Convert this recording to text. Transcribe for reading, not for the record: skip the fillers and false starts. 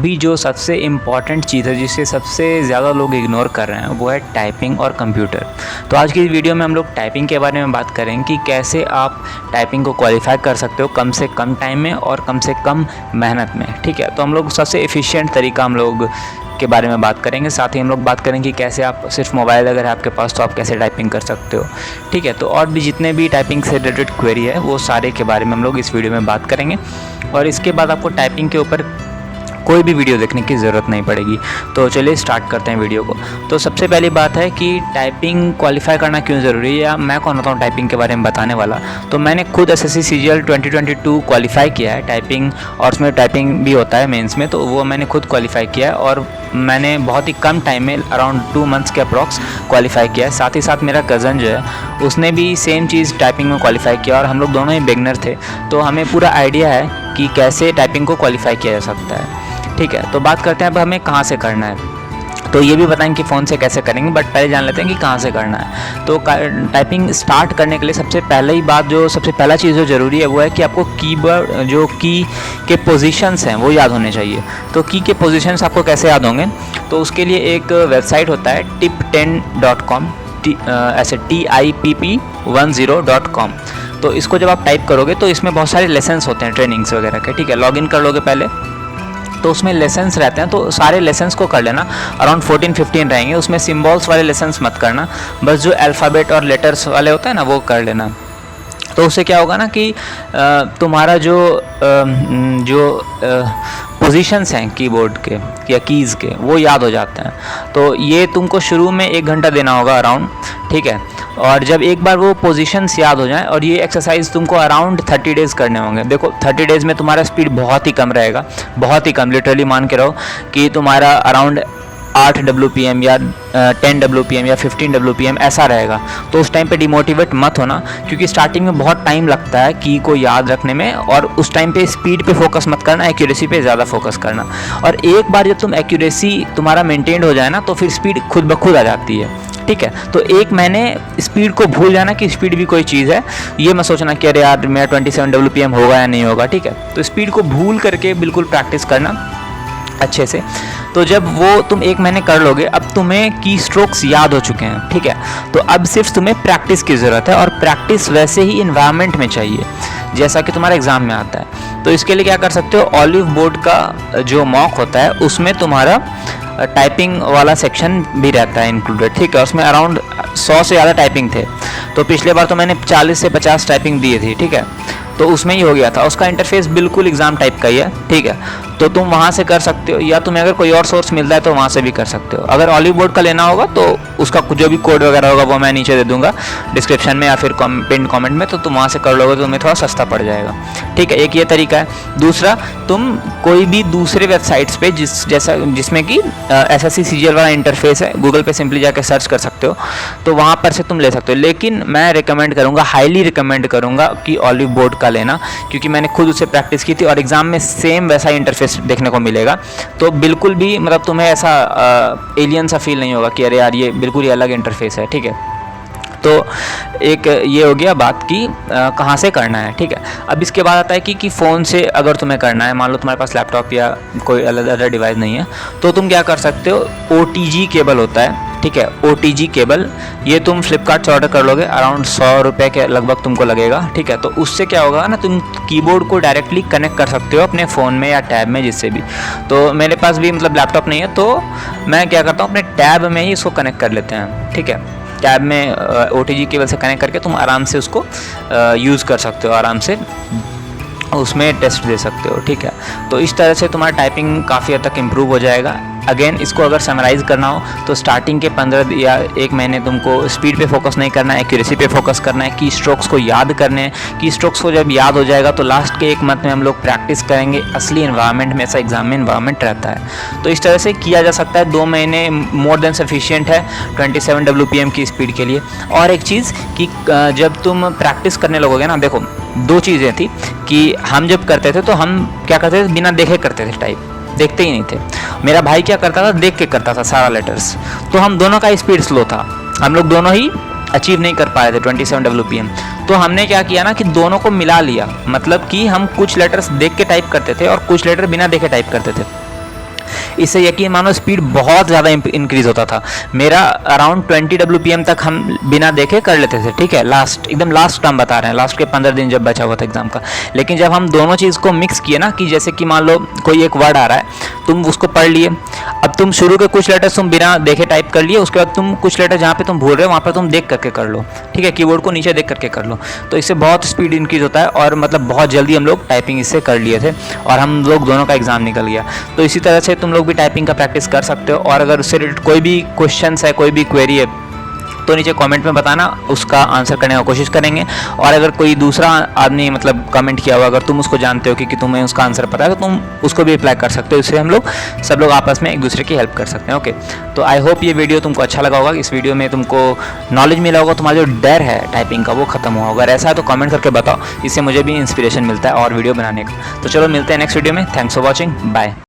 अभी जो सबसे इम्पॉर्टेंट चीज़ है जिसे सबसे ज़्यादा लोग इग्नोर कर रहे हैं वो है टाइपिंग और कंप्यूटर। तो आज की इस वीडियो में हम लोग टाइपिंग के बारे में बात करेंगे कि कैसे आप टाइपिंग को क्वालिफाई कर सकते हो कम से कम टाइम में और कम से कम मेहनत में। ठीक है, तो हम लोग सबसे एफिशिएंट तरीका हम लोग के बारे में बात करेंगे। साथ ही हम लोग बात करेंगे कि कैसे आप सिर्फ मोबाइल अगर है आपके पास तो आप कैसे टाइपिंग कर सकते हो। ठीक है, तो और भी जितने भी टाइपिंग से रिलेटेड क्वेरी है वो सारे के बारे में हम लोग इस वीडियो में बात करेंगे। और इसके बाद आपको टाइपिंग के ऊपर कोई भी वीडियो देखने की ज़रूरत नहीं पड़ेगी। तो चलिए स्टार्ट करते हैं वीडियो को। तो सबसे पहली बात है कि टाइपिंग क्वालिफाई करना क्यों ज़रूरी है, या मैं कौन होता हूँ टाइपिंग के बारे में बताने वाला। तो मैंने खुद एसएससी सीजीएल 2022 क्वालिफाई किया है टाइपिंग, और उसमें टाइपिंग भी होता है मेंस में, तो वो मैंने खुद क्वालिफाई किया है और मैंने बहुत ही कम टाइम में अराउंड 2 मंथ्स के अप्रॉक्स क्वालिफाई किया है। साथ ही साथ मेरा कज़न जो है उसने भी सेम चीज़ टाइपिंग में क्वालिफाई किया और हम लोग दोनों ही बिगनर थे, तो हमें पूरा आइडिया है कि कैसे टाइपिंग को क्वालिफाई किया जा सकता है। ठीक है, तो बात करते हैं अब हमें कहाँ से करना है। तो ये भी बताएंगे कि फ़ोन से कैसे करेंगे, बट पहले जान लेते हैं कि कहाँ से करना है। तो टाइपिंग स्टार्ट करने के लिए सबसे पहला चीज़ जो ज़रूरी है वो है कि आपको कीबोर्ड जो की के पोजीशंस हैं वो याद होने चाहिए। तो की के पोजीशंस आपको कैसे याद होंगे, तो उसके लिए एक वेबसाइट होता है tip10.com, ऐसे TIPP10.com। तो इसको जब आप टाइप करोगे तो इसमें बहुत सारे लेसन्स होते हैं ट्रेनिंग्स वगैरह के। ठीक है, लॉगिन कर लोगे पहले तो उसमें लेसन्स रहते हैं, तो सारे लेसन्स को कर लेना। अराउंड 14-15 रहेंगे, उसमें सिम्बॉल्स वाले लेसन्स मत करना, बस जो अल्फ़ाबेट और लेटर्स वाले होते हैं ना वो कर लेना। तो उससे क्या होगा ना कि तुम्हारा जो पोजीशंस हैं कीबोर्ड के या कीज़ के वो याद हो जाते हैं। तो ये तुमको शुरू में 1 घंटा देना होगा अराउंड। ठीक है, और जब एक बार वो पोजीशंस याद हो जाएं, और ये एक्सरसाइज तुमको अराउंड 30 डेज़ करने होंगे। देखो 30 डेज़ में तुम्हारा स्पीड बहुत ही कम रहेगा, बहुत ही कम, लिटरली मान के रहो कि तुम्हारा अराउंड 8 WPM या 10 WPM या 15 WPM ऐसा रहेगा। तो उस टाइम पे डिमोटिवेट मत होना, क्योंकि स्टार्टिंग में बहुत टाइम लगता है की को याद रखने में, और उस टाइम पे स्पीड पे फोकस मत करना, एक्यूरेसी पे ज़्यादा फोकस करना। और एक बार जब तुम एक्यूरेसी तुम्हारा मेंटेन हो जाए ना तो फिर स्पीड खुद ब खुद आ जाती है। ठीक है, तो 1 महीने स्पीड को भूल जाना कि स्पीड भी कोई चीज़ है। ये मत सोचना कि अरे यार मेरा 27 WPM होगा या नहीं होगा। ठीक है, तो स्पीड को भूल करके बिल्कुल प्रैक्टिस करना अच्छे से। तो जब वो तुम 1 महीने कर लोगे, अब तुम्हें की स्ट्रोक्स याद हो चुके हैं। ठीक है, तो अब सिर्फ तुम्हें प्रैक्टिस की ज़रूरत है, और प्रैक्टिस वैसे ही इन्वायरमेंट में चाहिए जैसा कि तुम्हारे एग्ज़ाम में आता है। तो इसके लिए क्या कर सकते हो, ऑलिव बोर्ड का जो मॉक होता है उसमें तुम्हारा टाइपिंग वाला सेक्शन भी रहता है इंक्लूडेड। ठीक है, उसमें अराउंड 100 से ज़्यादा टाइपिंग थे। तो पिछले बार तो मैंने 40 से 50 टाइपिंग दी थी। ठीक है, तो उसमें ही हो गया था। उसका इंटरफेस बिल्कुल एग्ज़ाम टाइप का ही है। ठीक है, तो तुम वहाँ से कर सकते हो, या तुम्हें अगर कोई और सोर्स मिलता है तो वहाँ से भी कर सकते हो। अगर ऑलिव बोर्ड का लेना होगा तो उसका जो भी कोड वगैरह होगा वो मैं नीचे दे दूंगा डिस्क्रिप्शन में या फिर पिन कमेंट में, तो तुम वहाँ से कर लोगे तो तुम्हें थोड़ा सस्ता पड़ जाएगा। ठीक है, एक ये तरीका है। दूसरा, तुम कोई भी दूसरे वेबसाइट्स पे जिसमें कि एसएससी सीजीएल वाला इंटरफेस है, गूगल पे सिंपली जाकर सर्च कर सकते हो, तो वहाँ पर से तुम ले सकते हो। लेकिन मैं रिकमेंड करूँगा, हाईली रिकमेंड करूँगा कि ऑलिव बोर्ड का लेना, क्योंकि मैंने खुद उससे प्रैक्टिस की थी और एग्ज़ाम में सेम वैसा इंटरफेस देखने को मिलेगा। तो बिल्कुल भी मतलब तुम्हें ऐसा एलियन सा फील नहीं होगा कि अरे यार ये बिल्कुल ही अलग इंटरफेस है। ठीक है, तो एक ये हो गया बात कि कहाँ से करना है। ठीक है, अब इसके बाद आता है कि फ़ोन से अगर तुम्हें करना है, मान लो तुम्हारे पास लैपटॉप या कोई अदर डिवाइस नहीं है, तो तुम क्या कर सकते हो, OTG केबल होता है। ठीक है, OTG केबल ये तुम फ्लिपकार्ट से ऑर्डर कर लोगे, अराउंड 100 रुपये के लगभग तुमको लगेगा। ठीक है, तो उससे क्या होगा ना, तुम कीबोर्ड को डायरेक्टली कनेक्ट कर सकते हो अपने फ़ोन में या टैब में, जिससे भी। तो मेरे पास भी मतलब लैपटॉप नहीं है, तो मैं क्या करता हूँ अपने टैब में ही इसको कनेक्ट कर लेते हैं। ठीक है, टैब में OTG केबल से कनेक्ट करके तुम आराम से उसको यूज़ कर सकते हो, आराम से उसमें टेस्ट दे सकते हो। ठीक है, तो इस तरह से तुम्हारा टाइपिंग काफ़ी हद तक इम्प्रूव हो जाएगा। अगेन इसको अगर समराइज़ करना हो तो स्टार्टिंग के 15 या 1 महीने तुमको स्पीड पे फोकस नहीं करना है, एक्यूरेसी पे फोकस करना है, की स्ट्रोक्स को याद करने हैं। की स्ट्रोक्स को जब याद हो जाएगा तो लास्ट के 1 मंथ में हम लोग प्रैक्टिस करेंगे असली इन्वायरमेंट में, ऐसा एग्जाम में इन्वायरमेंट रहता है। तो इस तरह से किया जा सकता है। 2 महीने मोर देन सफिशिएंट है 27 WPM की स्पीड के लिए। और एक चीज़ कि जब तुम प्रैक्टिस करने लगोगे ना, देखो 2 चीज़ें थी कि हम जब करते थे तो हम क्या करते थे, बिना देखे करते थे, टाइप देखते ही नहीं थे। मेरा भाई क्या करता था, देख के करता था सारा लेटर्स, तो हम दोनों का स्पीड स्लो था, हम लोग दोनों ही अचीव नहीं कर पाए थे 27 WPM। तो हमने क्या किया ना कि दोनों को मिला लिया, मतलब कि हम कुछ लेटर्स देख के टाइप करते थे और कुछ लेटर बिना देखे टाइप करते थे। इससे यकीन मानो स्पीड बहुत ज़्यादा इंक्रीज़ होता था। मेरा अराउंड 20 WPM तक हम बिना देखे कर लेते थे, ठीक है, एकदम लास्ट टर्म बता रहे हैं, लास्ट के 15 दिन जब बचा हुआ था एग्जाम का। लेकिन जब हम दोनों चीज़ को मिक्स किए ना, कि जैसे कि मान लो कोई एक वर्ड आ रहा है, तुम उसको पढ़ लिए, अब तुम शुरू के कुछ लेटर्स तुम बिना देखे टाइप कर लिए, उसके बाद तुम कुछ लेटर जहाँ पे तुम भूल रहे हो वहाँ पर तुम देख करके कर लो, ठीक है, कीबोर्ड को नीचे देख करके कर लो। तो इससे बहुत स्पीड इंक्रीज होता है और मतलब बहुत जल्दी हम लोग टाइपिंग इससे कर लिए थे और हम लोग दोनों का एग्जाम निकल गया। तो इसी तरह से तुम लोग भी टाइपिंग का प्रैक्टिस कर सकते हो। और अगर उससे रिलेटेड कोई भी क्वेश्चन है, कोई भी क्वेरी है, तो नीचे कमेंट में बताना, उसका आंसर करने की कोशिश करेंगे। और अगर कोई दूसरा आदमी मतलब कमेंट किया हुआ, अगर तुम उसको जानते हो कि तुम्हें उसका आंसर पता है, तो तुम उसको भी अप्लाई कर सकते हो। इससे हम लोग सब लोग आपस में एक दूसरे की हेल्प कर सकते हैं। ओके, तो आई होप ये वीडियो तुमको अच्छा लगा होगा। इस वीडियो में तुमको नॉलेज मिला होगा, तुम्हारा जो डर है टाइपिंग का वो खत्म हुआ होगा। अगर ऐसा है तो कमेंट करके बताओ, इससे मुझे भी इंस्पिरेशन मिलता है और वीडियो बनाने का। तो चलो मिलते हैं नेक्स्ट वीडियो में। Thanks for watching, bye.